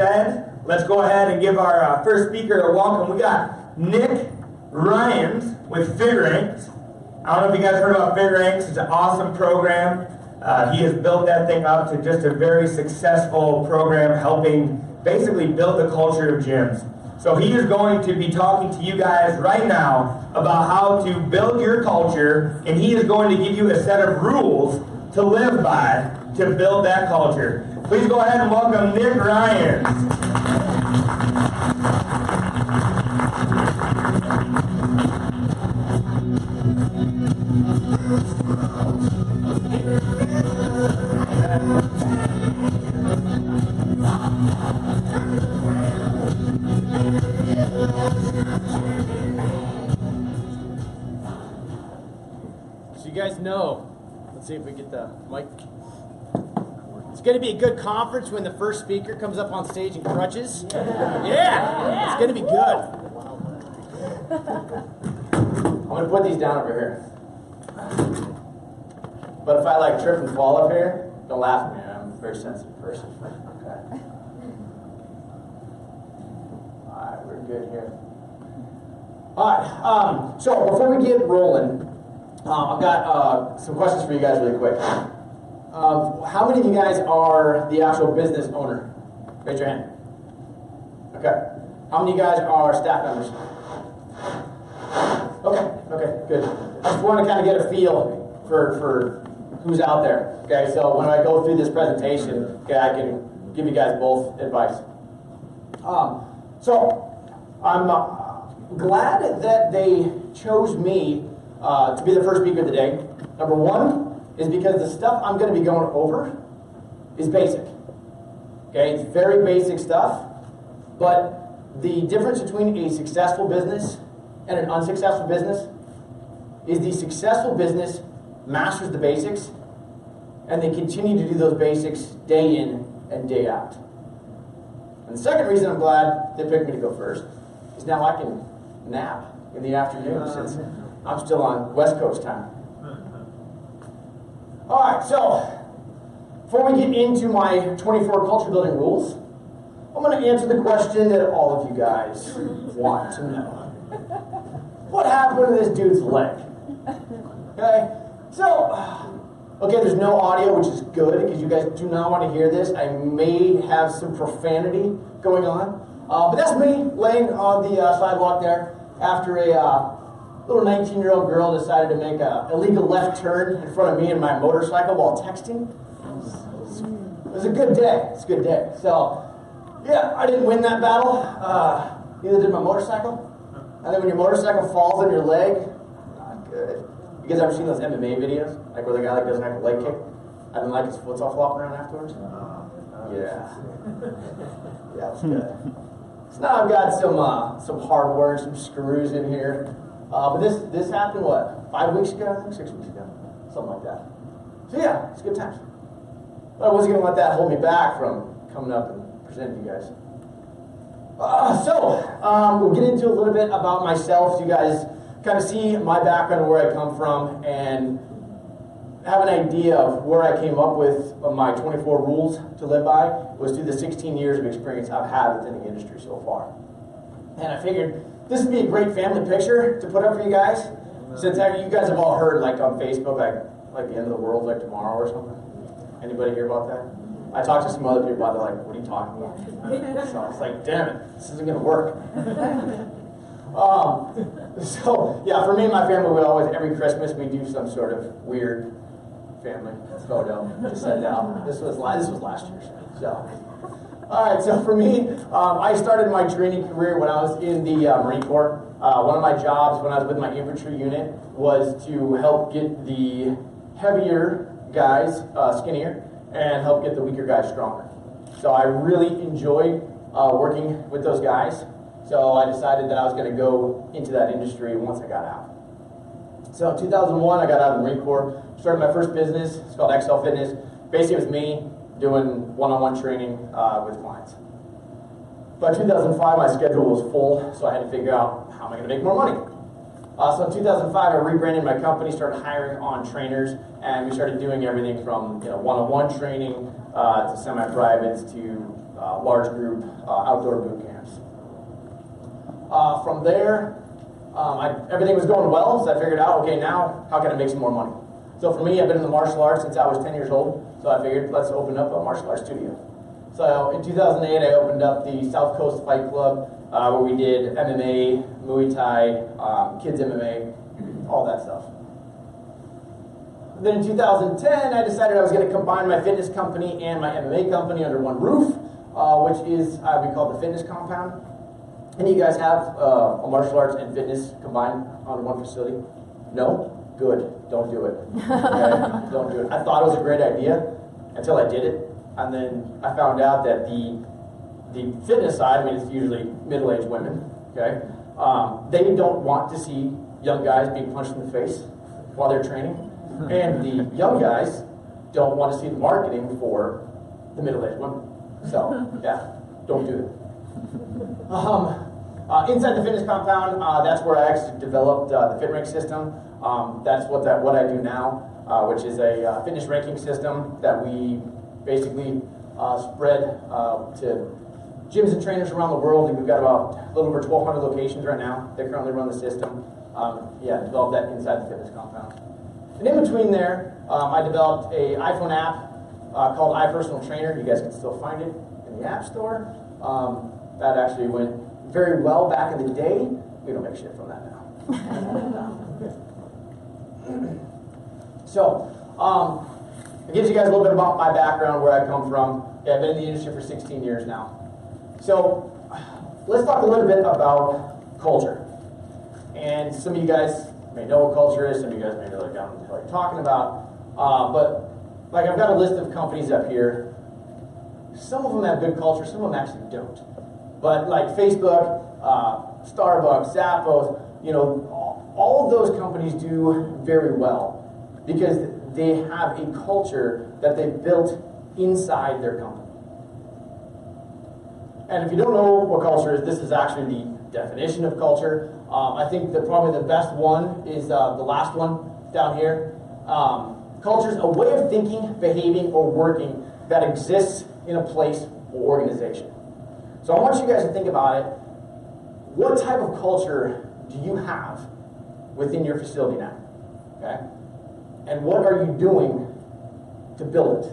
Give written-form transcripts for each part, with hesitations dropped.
said, let's go ahead and give our first speaker a welcome. We got Nick Rians with FigRanks. I don't know if you guys heard about FigRanks. It's an awesome program. He has built that thing up to just a very successful program, helping basically build the culture of gyms. So he is going to be talking to you guys right now about how to build your culture, and he is going to give you a set of rules to live by to build that culture. Please go ahead and welcome Nick Rians. So you guys know, let's see if we get the mic. It's going to be a good conference when the first speaker comes up on stage in crutches. Yeah. It's going to be good. I'm going to put these down over here. But if I trip and fall up here, don't laugh at me. I'm a very sensitive person. Okay. Alright, we're good here. Alright, so before we get rolling, I've got some questions for you guys really quick. How many of you guys are the actual business owner? Raise your hand. Okay. How many of you guys are staff members? Okay, good. I just want to kind of get a feel for who's out there. Okay, so when I go through this presentation, okay, I can give you guys both advice. So I'm glad that they chose me to be the first speaker of the day. Number one is because the stuff I'm going to be going over is basic. Okay, it's very basic stuff, but the difference between a successful business and an unsuccessful business is the successful business masters the basics, and they continue to do those basics day in and day out. And the second reason I'm glad they picked me to go first is now I can nap in the afternoon since I'm still on West Coast time. Alright, so before we get into my 24 culture building rules, I'm going to answer the question that all of you guys want to know. What happened to this dude's leg? Okay, so, there's no audio, which is good, because you guys do not want to hear this. I may have some profanity going on. But that's me laying on the sidewalk there after a little 19-year-old girl decided to make an illegal left turn in front of me and my motorcycle while texting. It was a good day. It's a good day. So, yeah, I didn't win that battle. Neither did my motorcycle. And then when your motorcycle falls on your leg, not good. You guys ever seen those MMA videos? Like where the guy doesn't have a leg kick? And then his foot's all flopping around afterwards? Yeah. Yeah, it was good. So now I've got some hardware, some screws in here. But this happened, 5 weeks ago? I think 6 weeks ago. Something like that. So yeah, it's good times. But I wasn't going to let that hold me back from coming up and presenting to you guys. We'll get into a little bit about myself so you guys kind of see my background and where I come from and have an idea of where I came up with my 24 rules to live by was through the 16 years of experience I've had within the industry so far. And I figured this would be a great family picture to put up for you guys. Since you guys have all heard on Facebook, like the end of the world tomorrow or something. Anybody hear about that? I talked to some other people about it, what are you talking about? So it's damn it, this isn't going to work. For me and my family, we always, every Christmas, we do some sort of weird family photo to send out. This was last year's. Alright, so for me, I started my training career when I was in the Marine Corps. One of my jobs when I was with my infantry unit was to help get the heavier guys skinnier and help get the weaker guys stronger. So I really enjoyed working with those guys. So I decided that I was going to go into that industry once I got out. So in 2001, I got out of the Marine Corps, started my first business. It's called XL Fitness. Basically, it was me doing one-on-one training with clients. By 2005, my schedule was full, so I had to figure out how am I going to make more money. So in 2005, I rebranded my company, started hiring on trainers, and we started doing everything from one-on-one training to semi-privates to large group outdoor boot camps. From there, everything was going well, so I figured out, okay, now how can I make some more money? So for me, I've been in the martial arts since I was 10 years old, so I figured let's open up a martial arts studio. So in 2008, I opened up the South Coast Fight Club, where we did MMA, Muay Thai, kids MMA, all that stuff. Then in 2010, I decided I was going to combine my fitness company and my MMA company under one roof, which is we call it the Fitness Compound. Any of you guys have a martial arts and fitness combined under one facility? No? Good. Don't do it. Okay? Don't do it. I thought it was a great idea until I did it, and then I found out that the fitness side, I mean, it's usually middle-aged women, okay? They don't want to see young guys being punched in the face while they're training. And the young guys don't want to see the marketing for the middle-aged women. So, yeah, don't do it. Inside the fitness compound, that's where I actually developed the fit rank system. That's what I do now, which is a fitness ranking system that we basically spread to gyms and trainers around the world. And we've got about a little over 1,200 locations right now that currently run the system. Developed that inside the fitness compound. And in between there, I developed an iPhone app called iPersonal Trainer. You guys can still find it in the App Store. That actually went very well back in the day. We don't make shit from that now. So, it gives you guys a little bit about my background, where I come from. Yeah, I've been in the industry for 16 years now. So, let's talk a little bit about culture. And some of you guys may know what culture is, some of you guys may know what I'm talking about. But like, I've got a list of companies up here. Some of them have good culture, some of them actually don't. But like Facebook, Starbucks, Zappos, all of those companies do very well because they have a culture that they've built inside their company. And if you don't know what culture is, this is actually the definition of culture. I think that probably the best one is the last one down here. Culture is a way of thinking, behaving, or working that exists in a place or organization. So I want you guys to think about it. What type of culture do you have within your facility now? Okay? And what are you doing to build it?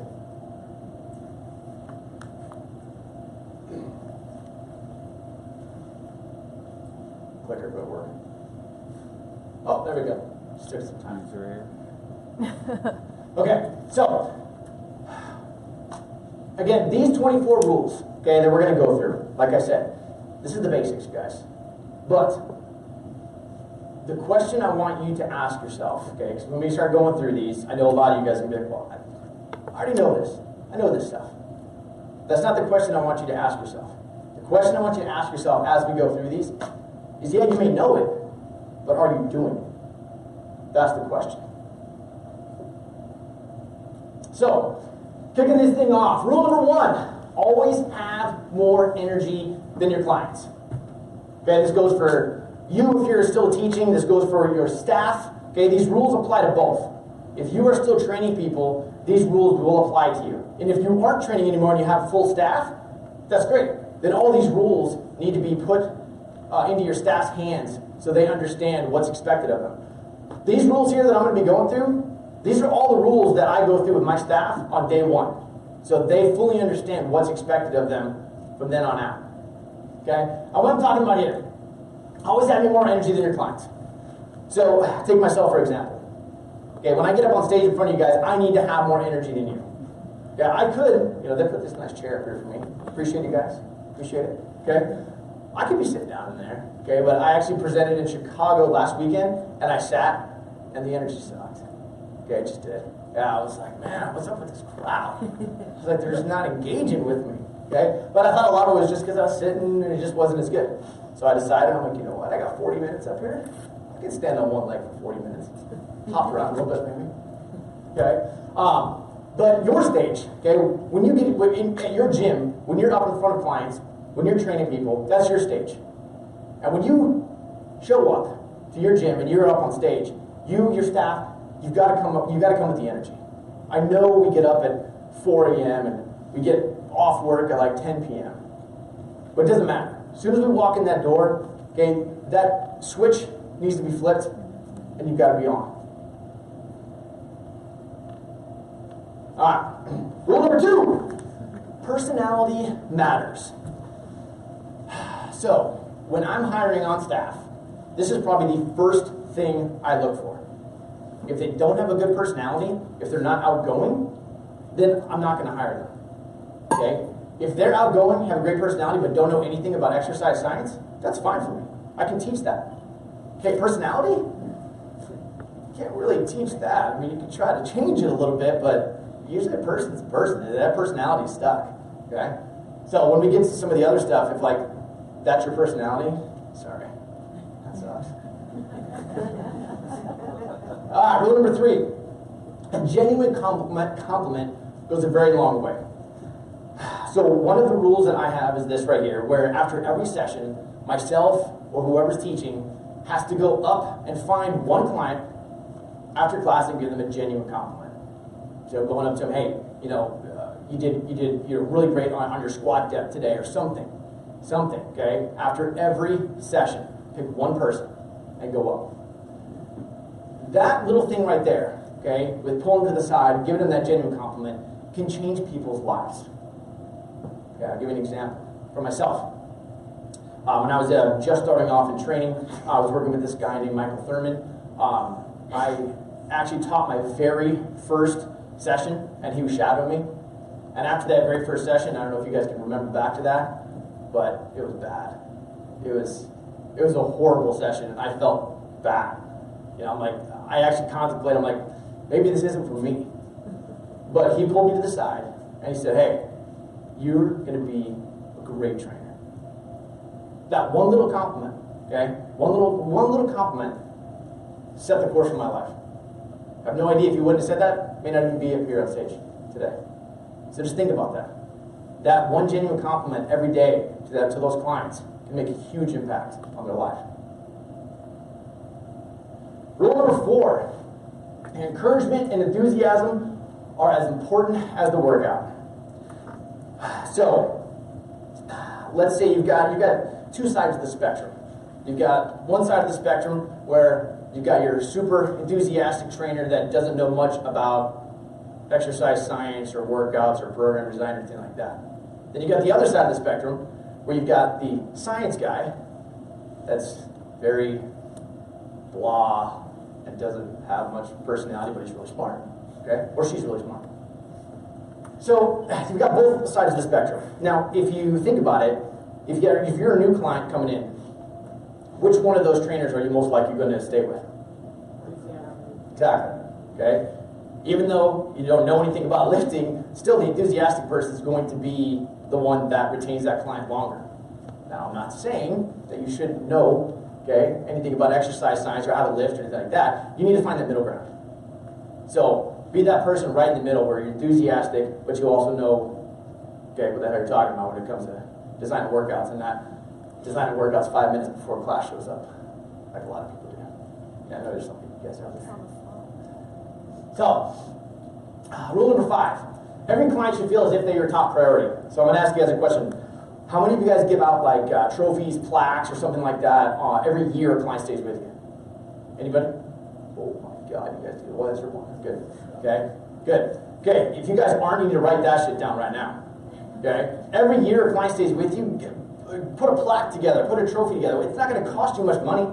Clicker, but work. Oh, there we go. Just took some time. Okay, so again, these 24 rules, okay, that we're going to go through. Like I said, this is the basics, guys. But the question I want you to ask yourself, okay, because when we start going through these, I know a lot of you guys are going to be like, well, I already know this. I know this stuff. That's not the question I want you to ask yourself. The question I want you to ask yourself as we go through these is, yeah, you may know it, but are you doing it? That's the question. So, kicking this thing off, rule number 1, always have more energy than your clients. Okay, this goes for you if you're still teaching, this goes for your staff. Okay, these rules apply to both. If you are still training people, these rules will apply to you. And if you aren't training anymore and you have full staff, that's great. Then all these rules need to be put into your staff's hands so they understand what's expected of them. These rules here that I'm going to be going through, these are all the rules that I go through with my staff on day 1. So they fully understand what's expected of them from then on out. Okay? And what I'm talking about here, always having more energy than your clients. So take myself for example. Okay, when I get up on stage in front of you guys, I need to have more energy than you. Yeah, I could, they put this nice chair up here for me. Appreciate you guys. Appreciate it. Okay? I could be sitting down in there. Okay, but I actually presented in Chicago last weekend, and I sat, and the energy sucked. Okay, it just did. Yeah, I was like, man, what's up with this crowd? It's like they're just not engaging with me. Okay? But I thought a lot of it was just because I was sitting and it just wasn't as good. So I decided, I'm like, you know what, I got 40 minutes up here. I can stand on one leg for 40 minutes. Hop around a little bit maybe. Okay? But your stage, okay, when you get at your gym, when you're up in front of clients, when you're training people, that's your stage. And when you show up to your gym and you're up on stage, you, your staff, you've got to come with the energy. I know we get up at 4 a.m. and we get off work at like 10 p.m. But it doesn't matter. As soon as we walk in that door, okay, that switch needs to be flipped, and you've got to be on. All right. Rule number 2, personality matters. So, when I'm hiring on staff, this is probably the first thing I look for. If they don't have a good personality, if they're not outgoing, then I'm not going to hire them. Okay? If they're outgoing, have a great personality, but don't know anything about exercise science, that's fine for me. I can teach that. Okay, personality? You can't really teach that. I mean, you can try to change it a little bit, but usually a person's a person. That personality is stuck. Okay? So when we get to some of the other stuff, if like, that's your personality, sorry. That sucks. All right, rule number 3. A genuine compliment goes a very long way. So one of the rules that I have is this right here, where after every session, myself or whoever's teaching has to go up and find one client after class and give them a genuine compliment. So going up to them, hey, you know, you're really great on your squat depth today, or something, okay? After every session, pick one person and go up. That little thing right there, okay, with pulling to the side, giving them that genuine compliment, can change people's lives. Okay, I'll give you an example for myself. When I was just starting off in training, I was working with this guy named Michael Thurman. I actually taught my very first session, and he was shadowing me. And after that very first session, I don't know if you guys can remember back to that, but it was bad. It was a horrible session, and I felt bad. You know, I'm like, I actually contemplated, I'm like, maybe this isn't for me. But he pulled me to the side, and he said, hey, you're going to be a great trainer. That one little compliment, okay? One little compliment set the course for my life. I have no idea if you wouldn't have said that, may not even be up here on stage today. So just think about that. That one genuine compliment every day to those clients can make a huge impact on their life. Rule number 4, encouragement and enthusiasm are as important as the workout. So, let's say you've got 2 sides of the spectrum. You've got one side of the spectrum where you've got your super enthusiastic trainer that doesn't know much about exercise science or workouts or program design or anything like that. Then you've got the other side of the spectrum where you've got the science guy that's very blah and doesn't have much personality, but he's really smart. Okay? Or she's really smart. So you've got both sides of the spectrum. Now, if you think about it, if you're a new client coming in, which one of those trainers are you most likely going to stay with? Exactly. Okay? Even though you don't know anything about lifting, still the enthusiastic person is going to be the one that retains that client longer. Now, I'm not saying that you shouldn't know, okay, anything about exercise science or how to lift or anything like that. You need to find that middle ground. So, be that person right in the middle where you're enthusiastic, but you also know, okay, what the hell you're talking about when it comes to designing workouts, and not designing workouts 5 minutes before class shows up, like a lot of people do. Yeah, I know there's some people you guys out there. So, rule number 5. Every client should feel as if they're your top priority. So I'm going to ask you guys a question. How many of you guys give out like trophies, plaques, or something like that every year a client stays with you? Anybody? Oh my God, you guys do. Well, that's your one. Good. Okay. Good. Okay. If you guys aren't, you need to write that shit down right now. Okay. Every year a client stays with you, put a plaque together, put a trophy together. It's not going to cost you much money.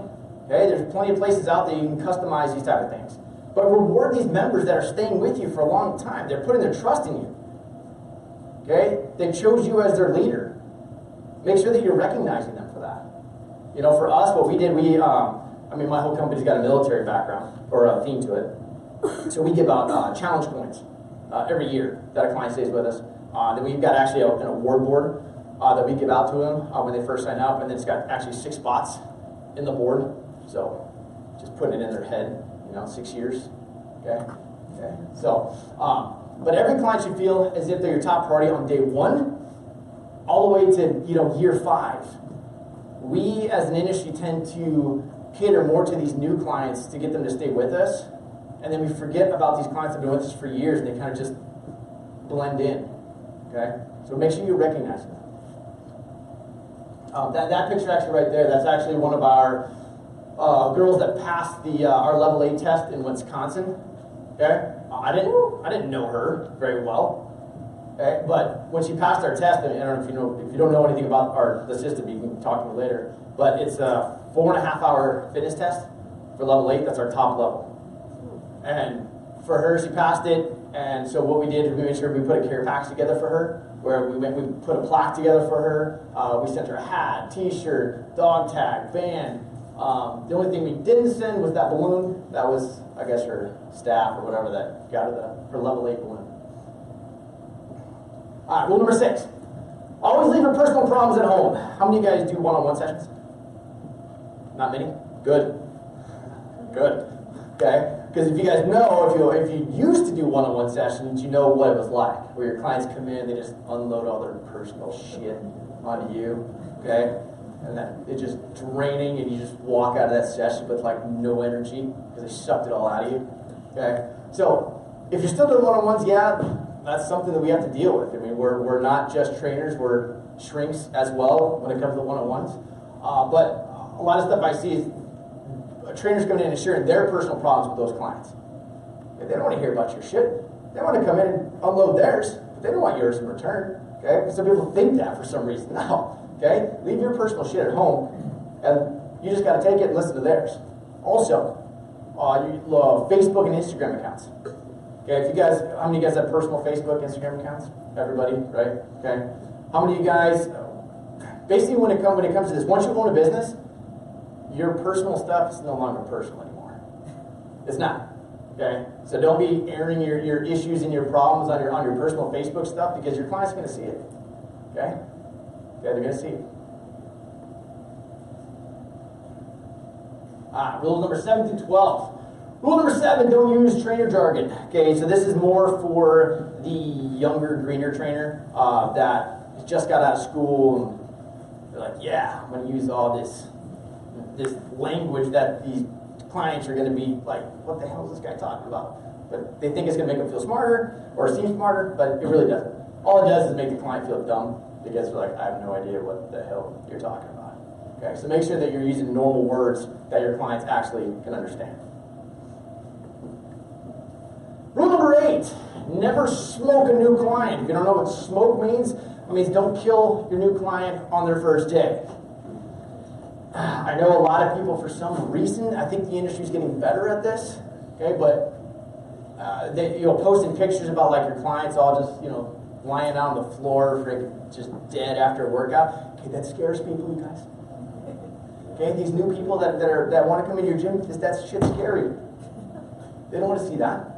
Okay. There's plenty of places out there you can customize these type of things. But reward these members that are staying with you for a long time. They're putting their trust in you. Okay? They chose you as their leader. Make sure that you're recognizing them for that. You know, for us, what we did, my whole company's got a military background, or a theme to it. So we give out challenge coins every year that a client stays with us. Then we've got actually an award board that we give out to them when they first sign up, and then it's got actually 6 spots in the board. So just putting it in their head. 6 years, okay? So, but every client should feel as if they're your top priority on day 1, all the way to, year 5. We, as an industry, tend to cater more to these new clients to get them to stay with us, and then we forget about these clients that have been with us for years, and they kind of just blend in, okay? So make sure you recognize them. That picture actually right there, that's actually one of our girls that passed our level 8 test in Wisconsin. Okay, I didn't know her very well. Okay, but when she passed our test, and I don't know if you don't know anything about the system, you can talk to me later. But it's a 4.5 hour fitness test for level 8. That's our top level. And for her, she passed it. And so what we did is we made sure we put a care package together for her, where we put a plaque together for her. We sent her a hat, T-shirt, dog tag, band. The only thing we didn't send was that balloon. That was, I guess, her staff or whatever that got her level 8 balloon. All right, rule number 6. Always leave your personal problems at home. How many of you guys do one-on-one sessions? Not many? Good. Good. Okay? Because if you guys know, if you used to do one-on-one sessions, you know what it was like. Where your clients come in, they just unload all their personal shit onto you. Okay? And that it's just draining, and you just walk out of that session with like no energy because they sucked it all out of you. Okay? So if you're still doing one-on-ones, yeah, that's something that we have to deal with. I mean, we're not just trainers, we're shrinks as well when it comes to one-on-ones. But a lot of stuff I see is trainers coming in and sharing their personal problems with those clients. They don't want to hear about your shit. They want to come in and unload theirs, but they don't want yours in return. Okay? Some people think that for some reason. No. Okay? Leave your personal shit at home, and you just got to take it and listen to theirs. Also, Facebook and Instagram accounts. Okay, if you guys, how many of you guys have personal Facebook, Instagram accounts? Everybody, right? Okay. How many of you guys, basically when it comes to this, once you own a business, your personal stuff is no longer personal anymore. It's not. Okay? So don't be airing your issues and your problems on your personal Facebook stuff, because your client's going to see it. Okay? Okay, they're going to see it. Rule number 7 through 12. Rule number 7, don't use trainer jargon. Okay, so this is more for the younger, greener trainer that just got out of school and they're like, yeah, I'm going to use all this language that these clients are going to be like, what the hell is this guy talking about? But they think it's going to make them feel smarter or seem smarter, but it really doesn't. All it does is make the client feel dumb, because they're like, I have no idea what the hell you're talking about. Okay, so make sure that you're using normal words that your clients actually can understand. Rule number 8, never smoke a new client. If you don't know what smoke means, it means don't kill your new client on their first day. I know a lot of people, for some reason, I think the industry is getting better at this, okay, but posting pictures about like your clients all just, lying out on the floor, just dead after a workout. Okay, that scares people, you guys. Okay, these new people that want to come into your gym, that shit's scary. They don't want to see that.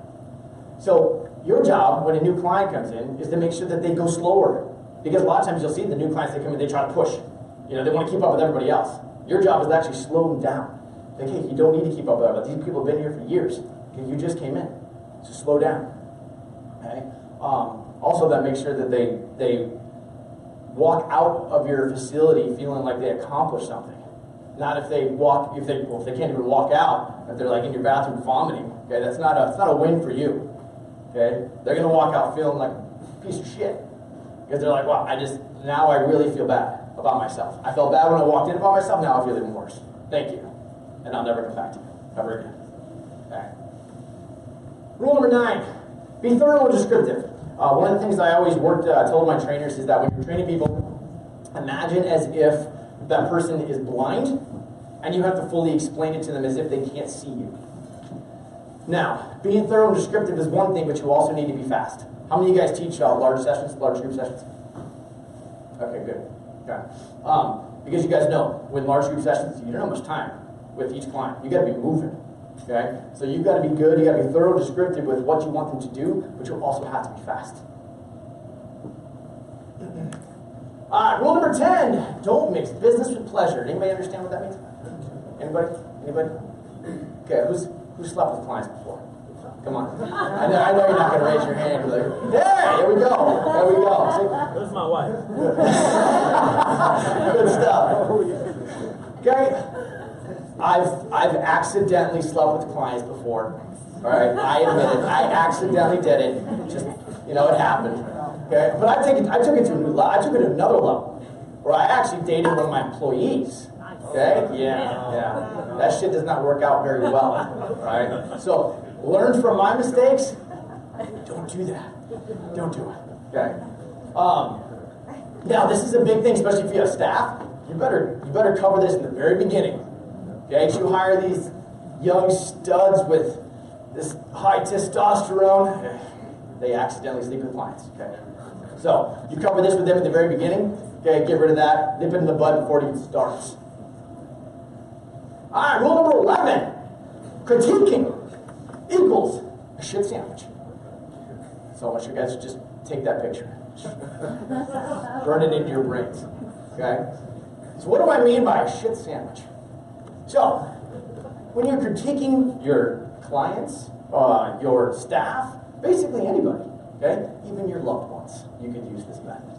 So your job when a new client comes in is to make sure that they go slower, because a lot of times you'll see the new clients that come in, they try to push. They want to keep up with everybody else. Your job is to actually slow them down. Like, hey, you don't need to keep up with everybody. These people have been here for years. Okay, you just came in, so slow down. Okay. Also, that makes sure that they walk out of your facility feeling like they accomplished something. Not if they can't even walk out, if they're like in your bathroom vomiting. Okay, that's not a win for you. Okay, they're gonna walk out feeling like a piece of shit, because they're like, wow, now I really feel bad about myself. I felt bad when I walked in about myself. Now I feel even worse. Thank you, and I'll never come back to you ever again. Okay. Rule number 9: be thorough and descriptive. One of the things I always told my trainers is that when you're training people, imagine as if that person is blind, and you have to fully explain it to them as if they can't see you. Now, being thorough and descriptive is one thing, but you also need to be fast. How many of you guys teach large group sessions? Okay, good. Okay. Because you guys know, with large group sessions, you don't have much time with each client. You got to be moving. Okay? So you've got to be good, you got to be thorough and descriptive with what you want them to do, but you also have to be fast. Rule number 10, don't mix business with pleasure. Anybody understand what that means? Anybody? Okay, who slept with clients before? Come on. I know you're not going to raise your hand. Like, there we go. There we go. This is my wife. Good stuff. Okay? I've accidentally slept with clients before. All right? I admit it. I accidentally did it. Just, it happened. Okay, but I took it to a new level. I took it to another level, where I actually dated one of my employees. Okay, yeah. That shit does not work out very well, right? So learn from my mistakes. Don't do that. Don't do it. Okay. Now this is a big thing, especially if you have staff. You better cover this in the very beginning. Okay, you hire these young studs with this high testosterone. They accidentally sleep with clients. Okay, so you cover this with them at the very beginning. Okay, get rid of that. Nip it in the bud before it even starts. All right, rule number 11: critiquing equals a shit sandwich. So I want you guys to just take that picture, burn it into your brains. Okay. So what do I mean by a shit sandwich? So when you're critiquing your clients, your staff, basically anybody, okay, even your loved ones, you could use this method.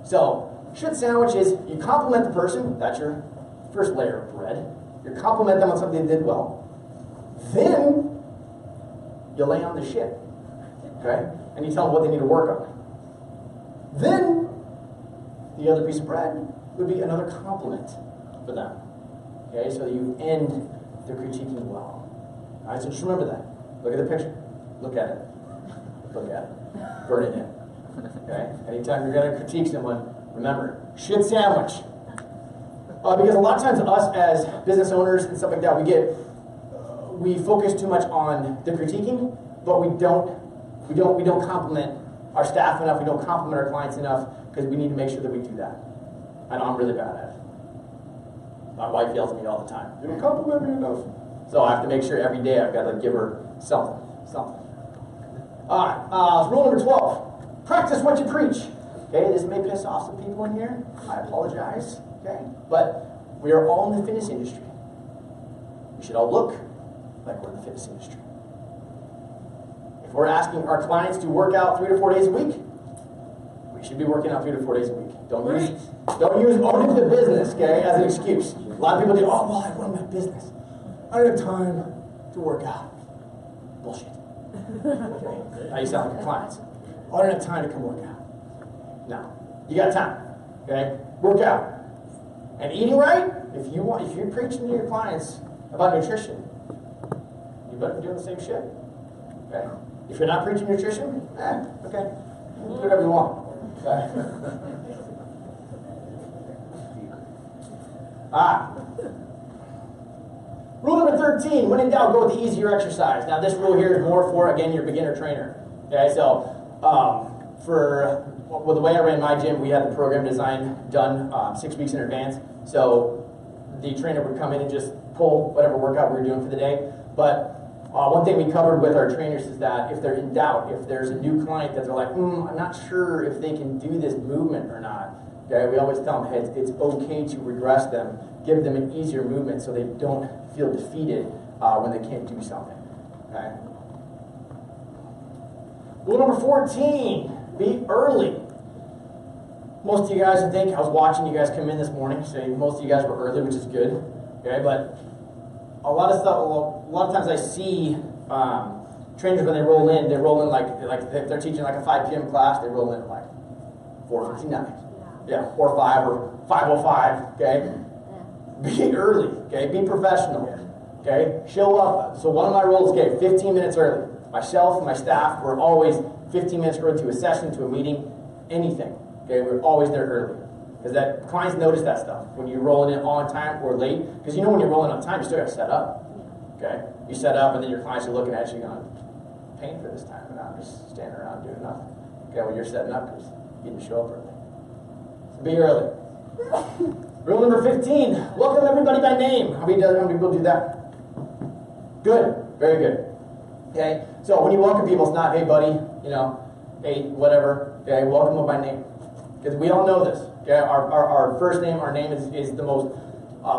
So shit sandwich is you compliment the person. That's your first layer of bread. You compliment them on something they did well. Then you lay on the shit, okay, and you tell them what they need to work on. Then the other piece of bread would be another compliment for them. Okay, so you end the critiquing well. All right, so just remember that. Look at the picture. Look at it. Look at it. Burn it in. Okay? Anytime you're going to critique someone, remember, shit sandwich. Because a lot of times us as business owners and stuff like that, we focus too much on the critiquing, but we don't compliment our staff enough, we don't compliment our clients enough, because we need to make sure that we do that. I know I'm really bad at it. My wife yells at me all the time. You don't compliment me enough. So I have to make sure every day I've got to give her something. All right, rule number 12. Practice what you preach. Okay, this may piss off some people in here. I apologize. Okay, but we are all in the fitness industry. We should all look like we're in the fitness industry. If we're asking our clients to work out 3 to 4 days a week, we should be working out 3 to 4 days a week. Don't use owning the business, okay, as an excuse. A lot of people think, oh, well, I run my business. I don't have time to work out. Bullshit. Okay. Now you sound like your clients. Oh, I don't have time to come work out. No. You got time. Okay? Work out. And eating right, if you're preaching to your clients about nutrition, you better be doing the same shit. Okay? If you're not preaching nutrition, okay. Do whatever you want. Okay. Rule number 13, when in doubt, go with the easier exercise. Now this rule here is more for, again, your beginner trainer. Okay, so the way I ran my gym, we had the program design done 6 weeks in advance. So the trainer would come in and just pull whatever workout we were doing for the day. But one thing we covered with our trainers is that if they're in doubt, if there's a new client that they're like, I'm not sure if they can do this movement or not, okay, we always tell them, hey, it's okay to regress them, give them an easier movement so they don't feel defeated when they can't do something. Okay? Rule number 14, be early. Most of you guys, I think, I was watching you guys come in this morning, so most of you guys were early, which is good. Okay, but a lot of times I see trainers when they roll in like if they're teaching like a 5 p.m. class, they roll in at like 4:59. Yeah, 4:05 or 5:05. Okay, be early. Okay, be professional. Okay, show up. So one of my rules, okay, 15 minutes early. Myself and my staff, we're always 15 minutes early to a session, to a meeting, anything. Okay, we're always there early. Because that clients notice that stuff. When you're rolling in on time or late, because you know when you're rolling on time, you still got to set up. Okay? You set up and then your clients are looking at you going, paying for this time, and I'm just standing around doing nothing. Okay, well you're setting up because you didn't show up early. So be early. Rule number 15, welcome everybody by name. How many people do that? Good, very good. Okay, so when you welcome people, it's not, hey buddy, hey whatever. Okay, welcome them by name. Because we all know this. Okay, our first name, our name is the most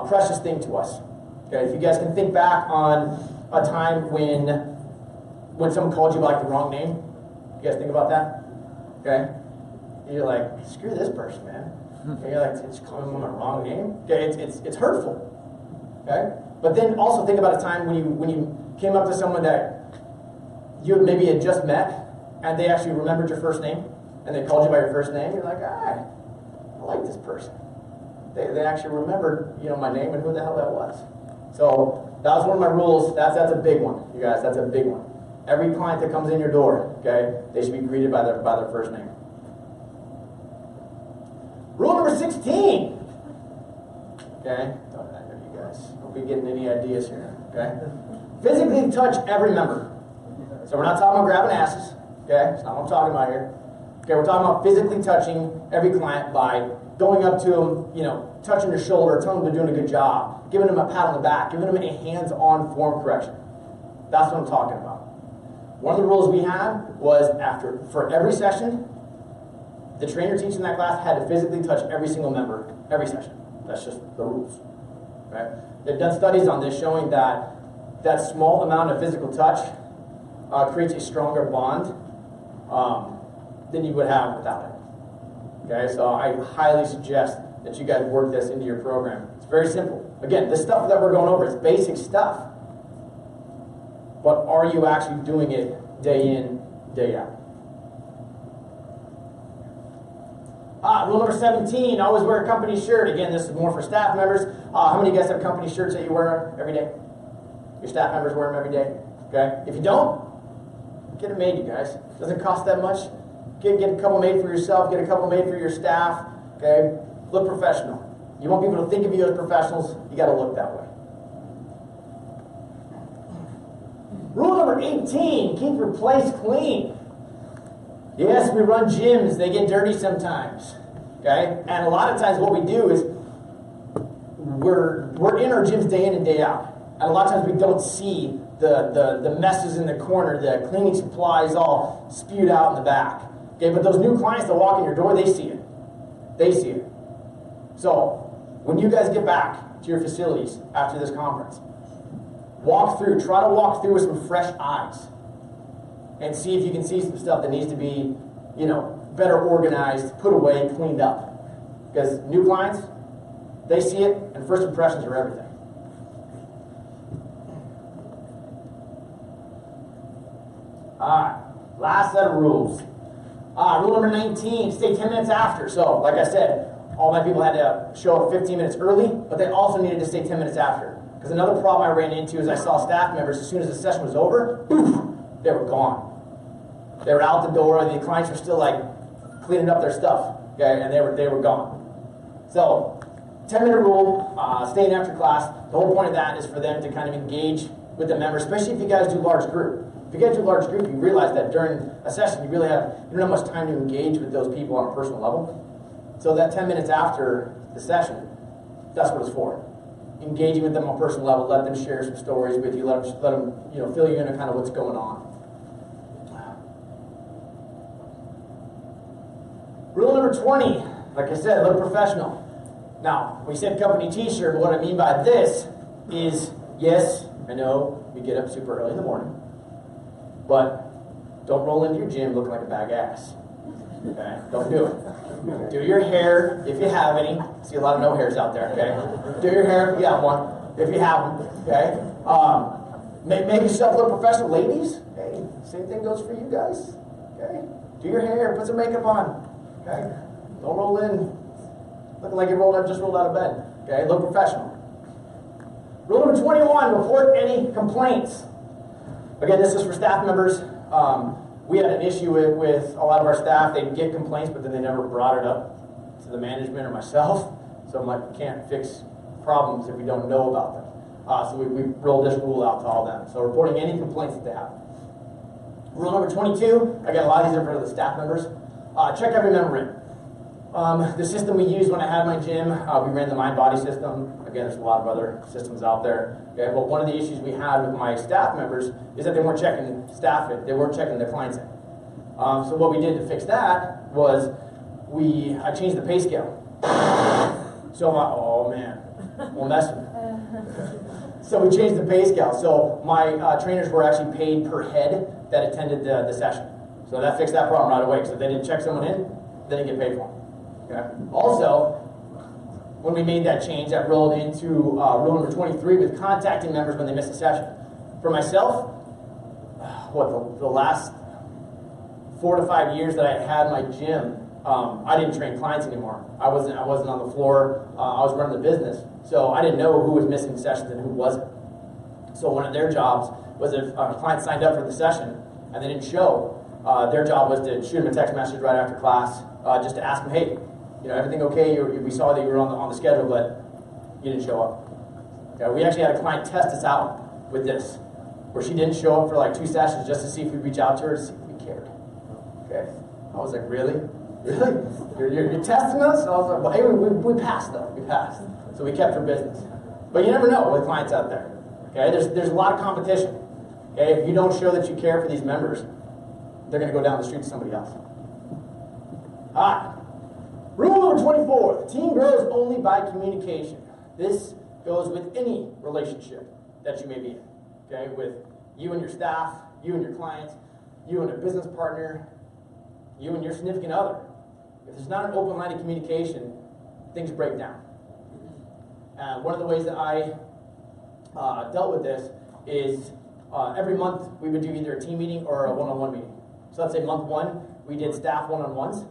precious thing to us. Okay, if you guys can think back on a time when someone called you by like the wrong name, you guys think about that? Okay, you're like, screw this person, man. Okay, you're like, it's calling them the wrong name. Okay, it's hurtful. Okay, but then also think about a time when you came up to someone that you maybe had just met, and they actually remembered your first name. and they called you by your first name, you're like, I like this person. They actually remembered, my name and who the hell that was. So that was one of my rules. That's a big one, you guys. That's a big one. Every client that comes in your door, okay, they should be greeted by their first name. Rule number 16. Okay, you guys don't be getting any ideas here. Okay, physically touch every member. So we're not talking about grabbing asses. Okay, that's not what I'm talking about here. Okay, we're talking about physically touching every client by going up to them, touching their shoulder, telling them they're doing a good job, giving them a pat on the back, giving them a hands-on form correction. That's what I'm talking about. One of the rules we had was for every session, the trainer teaching that class had to physically touch every single member every session. That's just the rules. Right? They've done studies on this showing that that small amount of physical touch creates a stronger bond than you would have without it. Okay, so I highly suggest that you guys work this into your program. It's very simple. Again, this stuff that we're going over is basic stuff. But are you actually doing it day in, day out? Rule number 17, always wear a company shirt. Again, this is more for staff members. How many of you guys have company shirts that you wear every day? Your staff members wear them every day? Okay. If you don't, get them made, you guys. Doesn't cost that much. Get a couple made for yourself. Get a couple made for your staff. Okay. Look professional. You want people to think of you as professionals, you got to look that way. Rule number 18, keep your place clean. Yes, we run gyms. They get dirty sometimes. Okay? And a lot of times what we do is we're in our gyms day in and day out. And a lot of times we don't see the messes in the corner, the cleaning supplies all spewed out in the back. Okay? But those new clients that walk in your door, they see it. They see it. So, when you guys get back to your facilities after this conference, try to walk through with some fresh eyes and see if you can see some stuff that needs to be, better organized, put away, cleaned up. Because new clients, they see it, and first impressions are everything. Alright, last set of rules. Rule number 19, stay 10 minutes after. So, like I said, all my people had to show up 15 minutes early, but they also needed to stay 10 minutes after. Because another problem I ran into is I saw staff members, as soon as the session was over, they were gone. They were out the door, and the clients were still cleaning up their stuff, okay, and they were gone. So, 10-minute rule, staying after class. The whole point of that is for them to kind of engage with the members, especially if you guys do large group. If you guys do large group, you realize that during a session, you don't have much time to engage with those people on a personal level. So that 10 minutes after the session, that's what it's for. Engaging with them on a personal level, let them share some stories with you, let them fill you in on kind of what's going on. Rule number 20, like I said, look professional. Now, we said company t-shirt, but what I mean by this is, yes, I know we get up super early in the morning, but don't roll into your gym looking like a bag ass. Okay? Don't do it. Do your hair if you have any. See a lot of no hairs out there, okay? Do your hair if you have one, if you have them, okay? Make yourself look professional. Ladies, hey, same thing goes for you guys, okay? Do your hair, put some makeup on, okay? Don't roll in looking like you just rolled out of bed, okay? Look professional. Rule number 21, report any complaints. Again, this is for staff members. We had an issue with a lot of our staff. They'd get complaints, but then they never brought it up to the management or myself. So I'm like, we can't fix problems if we don't know about them. So we rolled this rule out to all of them. So reporting any complaints that they have. Rule number 22, I got a lot of these in front of the staff members. Check every member in. The system we used when I had my gym, we ran the mind body system. Again, there's a lot of other systems out there. Okay, but one of the issues we had with my staff members is that they weren't checking staff in. They weren't checking their clients in. So what we did to fix that was I changed the pay scale. So oh man, we'll mess with it. So we changed the pay scale. So my trainers were actually paid per head that attended the session. So that fixed that problem right away. Because if they didn't check someone in, they didn't get paid for them. Okay. Also, when we made that change, that rolled into rule number 23 with contacting members when they miss a session. For myself, the last 4 to 5 years that I had my gym, I didn't train clients anymore. I wasn't on the floor. I was running the business, so I didn't know who was missing sessions and who wasn't. So one of their jobs was if a client signed up for the session and they didn't show, their job was to shoot them a text message right after class, just to ask them, hey, everything okay? We saw that you were on the schedule, but you didn't show up. Okay, we actually had a client test us out with this, where she didn't show up for like 2 sessions just to see if we'd reach out to her to see if we cared. Okay, I was like, really? Really? You're testing us? And I was like, well, hey, we passed though. We passed. So we kept her business. But you never know with clients out there. Okay, there's a lot of competition. Okay, if you don't show that you care for these members, they're going to go down the street to somebody else. All right. Rule number 24, the team grows only by communication. This goes with any relationship that you may be in. Okay, with you and your staff, you and your clients, you and a business partner, you and your significant other. If there's not an open line of communication, things break down. One of the ways that I dealt with this is every month we would do either a team meeting or a one-on-one meeting. So let's say month 1, we did staff one-on-ones.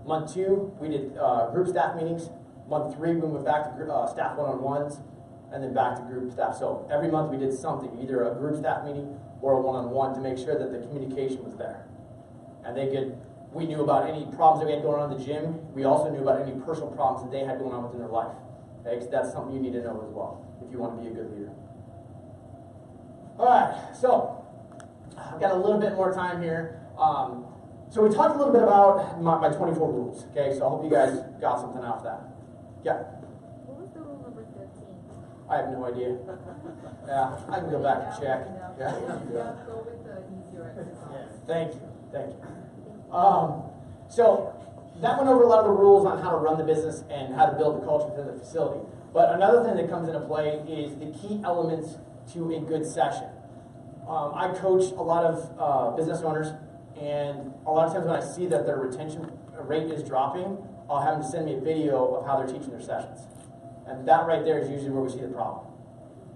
Month 2, we did group staff meetings. Month 3, we went back to staff one-on-ones, and then back to group staff. So every month we did something, either a group staff meeting or a one-on-one, to make sure that the communication was there. And we knew about any problems that we had going on in the gym. We also knew about any personal problems that they had going on within their life. Okay, because that's something you need to know as well if you want to be a good leader. All right, so I've got a little bit more time here. So we talked a little bit about my 24 rules. Okay, so I hope you guys got something out of that. Yeah. What was the rule number 13? I have no idea. Yeah, I can go back and check. Yeah. Go with the easier exercise. Thank you. So that went over a lot of the rules on how to run the business and how to build the culture within the facility. But another thing that comes into play is the key elements to a good session. I coach a lot of business owners, and a lot of times when I see that their retention rate is dropping, I'll have them send me a video of how they're teaching their sessions. And that right there is usually where we see the problem,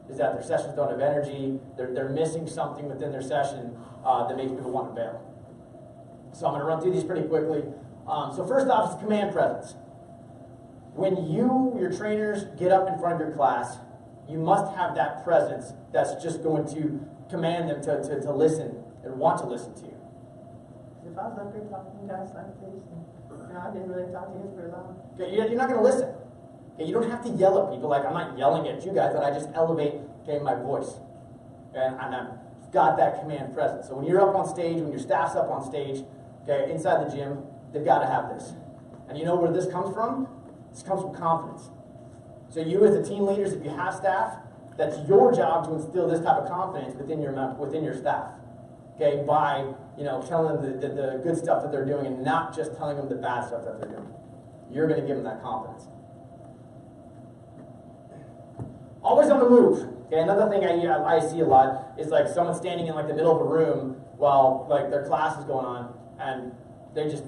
is that their sessions don't have energy, they're missing something within their session that makes people want to bail. So I'm going to run through these pretty quickly. So first off is command presence. When your trainers, get up in front of your class, you must have that presence that's just going to command them to listen and want to listen to you. If I was up here talking to you guys like this, I didn't really talk to you very long. Okay, you're not going to listen. Okay, you don't have to yell at people. Like, I'm not yelling at you guys, but I just elevate my voice. And I've got that command presence. So when you're up on stage, when your staff's up on stage, okay, inside the gym, they've got to have this. And you know where this comes from? This comes from confidence. So you as the team leaders, if you have staff, that's your job to instill this type of confidence within your staff. Okay, by telling them the good stuff that they're doing and not just telling them the bad stuff that they're doing. You're going to give them that confidence. Always on the move. Okay, another thing I see a lot is like someone standing in like the middle of a room while like their class is going on, and they just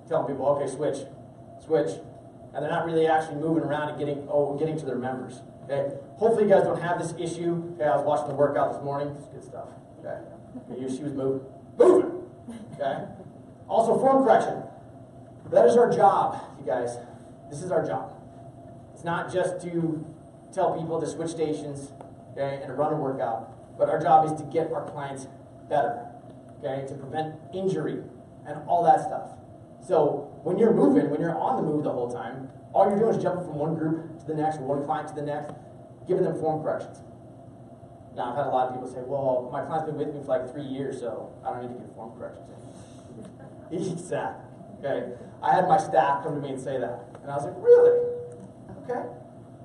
telling people, okay, switch, and they're not really actually moving around and getting to their members. Okay, hopefully you guys don't have this issue. Okay, I was watching the workout this morning. It's good stuff. Okay, she was moving. Okay. Also, form correction. That is our job, you guys. This is our job. It's not just to tell people to switch stations, okay, and to run a workout, but our job is to get our clients better, okay, to prevent injury and all that stuff. So when you're moving, when you're on the move the whole time, all you're doing is jumping from one group to the next, or one client to the next, giving them form corrections. Now, I've had a lot of people say, well, my client's been with me for like 3 years, so I don't need to give form corrections. Exactly. Okay. I had my staff come to me and say that. And I was like, really? Okay.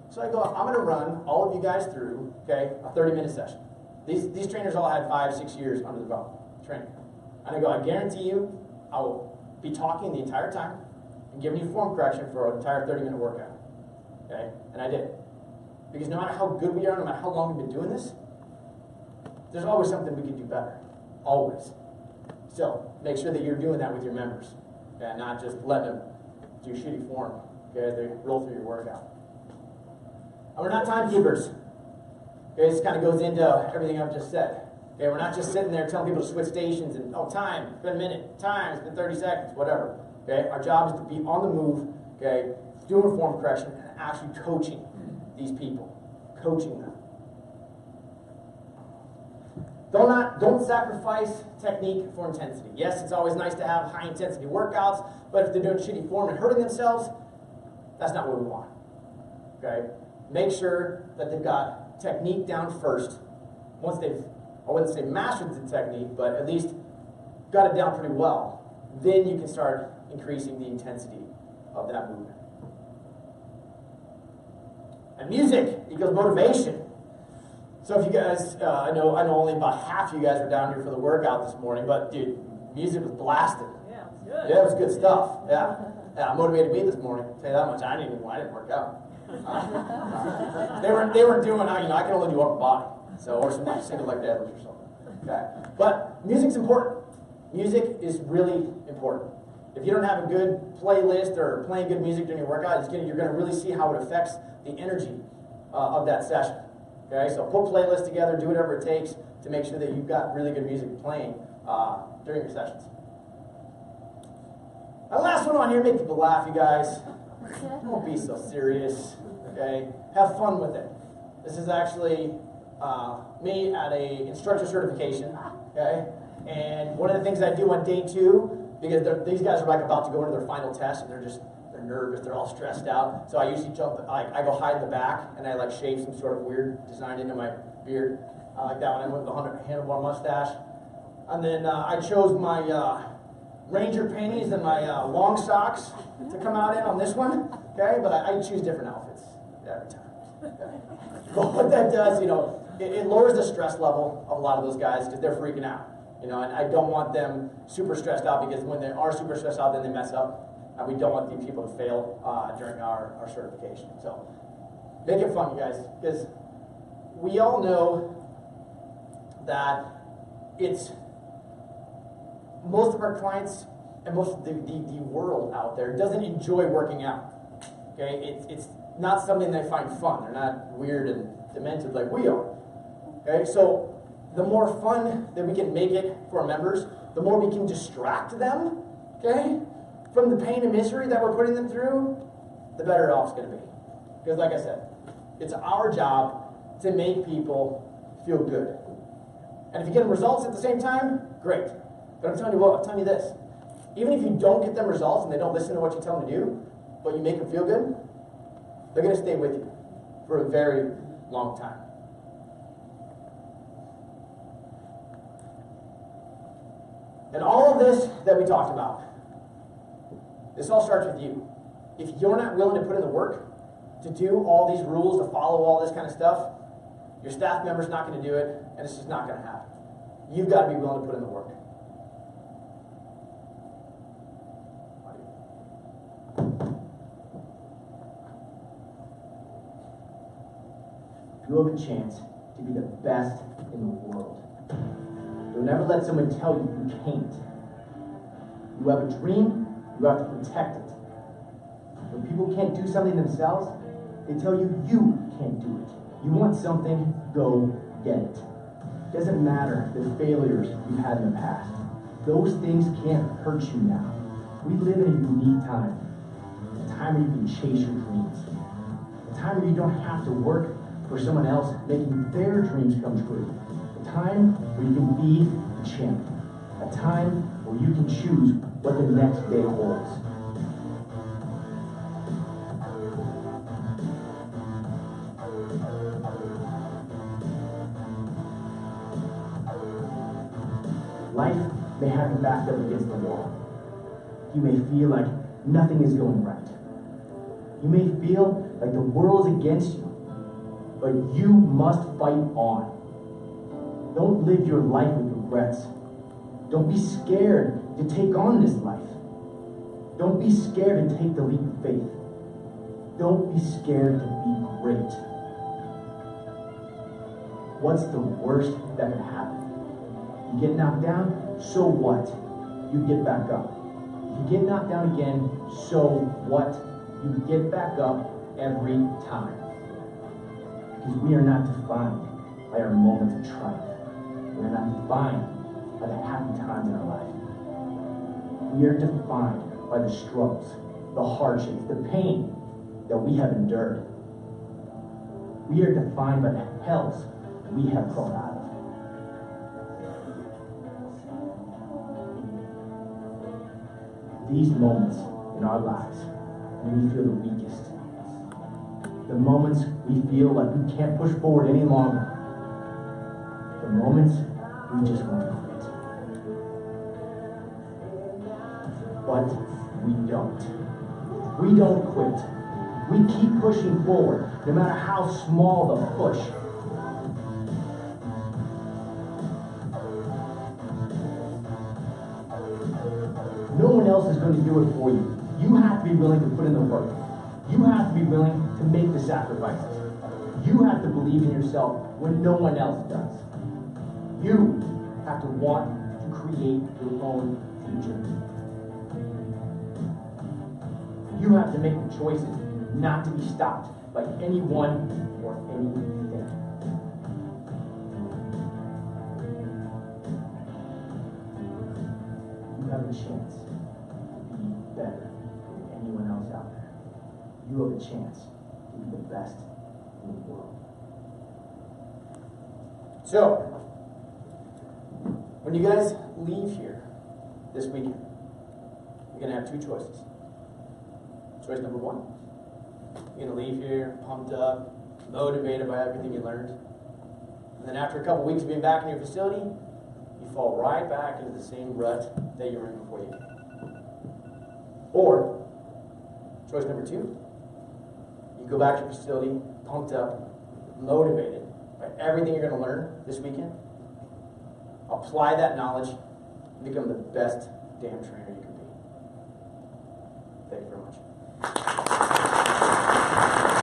So I go, I'm going to run all of you guys through, okay, a 30-minute session. These trainers all had 5-6 years under the belt training. And I go, I guarantee you, I will be talking the entire time and giving you form correction for an entire 30-minute workout. Okay? And I did. Because no matter how good we are, no matter how long we've been doing this, there's always something we can do better. Always. So make sure that you're doing that with your members. And not just letting them do shitty form, okay, as they roll through your workout. And we're not timekeepers. Okay, this kind of goes into everything I've just said. Okay, we're not just sitting there telling people to switch stations and, oh, time, it's been a minute, time, it's been 30 seconds, whatever. Okay, our job is to be on the move, okay, doing reform correction and actually coaching these people, coaching them. Don't sacrifice technique for intensity. Yes, it's always nice to have high intensity workouts, but if they're doing shitty form and hurting themselves, that's not what we want. Okay? Make sure that they've got technique down first. Once they've, I wouldn't say mastered the technique, but at least got it down pretty well, then you can start increasing the intensity of that movement. And music equals motivation. So if you guys, I know only about half of you guys were down here for the workout this morning, but dude, music was blasted. Yeah, it was good. Yeah, it was good stuff. Yeah, motivated me this morning. I'll tell you that much. I didn't work out. They weren't doing. I can only do upper body, so or some like single leg deadlifts or something. Okay, but music's important. Music is really important. If you don't have a good playlist or playing good music during your workout, you're going to really see how it affects the energy of that session. Okay, so put playlists together, do whatever it takes to make sure that you've got really good music playing during your sessions. The last one on here, make people laugh, you guys. Don't be so serious. Okay, have fun with it. This is actually me at a instructor certification. Okay, and one of the things I do on day 2, because these guys are like about to go into their final test, and they're nervous, they're all stressed out. So I usually I go hide in the back, and I like shave some sort of weird design into my beard, like that one. I went with the handlebar mustache, and then I chose my Ranger panties and my long socks to come out in on this one. Okay, but I choose different outfits every time. Okay. But what that does, it lowers the stress level of a lot of those guys because they're freaking out. And I don't want them super stressed out, because when they are super stressed out, then they mess up. And we don't want the people to fail during our certification. So make it fun, you guys, because we all know that most of our clients and most of the world out there doesn't enjoy working out. Okay, it's not something they find fun. They're not weird and demented like we are. Okay, so the more fun that we can make it for our members, the more we can distract them, okay, from the pain and misery that we're putting them through, the better off it's going to be. Because like I said, it's our job to make people feel good. And if you get them results at the same time, great. But I'm telling you this. Even if you don't get them results and they don't listen to what you tell them to do, but you make them feel good, they're going to stay with you for a very long time. And all of this that we talked about, this all starts with you. If you're not willing to put in the work to do all these rules, to follow all this kind of stuff, your staff member's not going to do it, and it's just not going to happen. You've got to be willing to put in the work. You have a chance to be the best in the world. Don't ever let someone tell you you can't. You have a dream, you have to protect it. When people can't do something themselves, they tell you you can't do it. You want something, go get it. It doesn't matter the failures you've had in the past. Those things can't hurt you now. We live in a unique time. A time where you can chase your dreams. A time where you don't have to work for someone else making their dreams come true. A time where you can be a champion. A time where you can choose what the next day holds. Life may have you backed up against the wall. You may feel like nothing is going right. You may feel like the world is against you. But you must fight on. Don't live your life with regrets. Don't be scared to take on this life. Don't be scared to take the leap of faith. Don't be scared to be great. What's the worst that can happen? You get knocked down, so what? You get back up. If you get knocked down again, so what? You get back up every time. Because we are not defined by our moments of triumph. We are not defined by the happy times in our life. We are defined by the struggles, the hardships, the pain that we have endured. We are defined by the hells we have crawled out of. These moments in our lives when we feel the weakest, the moments we feel like we can't push forward any longer, the moments we just want to quit. But we don't. We don't quit. We keep pushing forward, no matter how small the push. No one else is going to do it for you. You have to be willing to put in the work. You have to be willing to make the sacrifices. You have to believe in yourself when no one else does. You have to want to create your own future. You have to make the choices not to be stopped by anyone or anything. You have a chance to be better than anyone else out there. You have a chance to be the best in the world. So, when you guys leave here this weekend, you're going to have two choices. Choice number one, you're going to leave here pumped up, motivated by everything you learned. And then after a couple weeks of being back in your facility, you fall right back into the same rut that you were in before you came. Or, choice number two, you go back to your facility, pumped up, motivated by everything you're going to learn this weekend, apply that knowledge, and become the best damn trainer you can.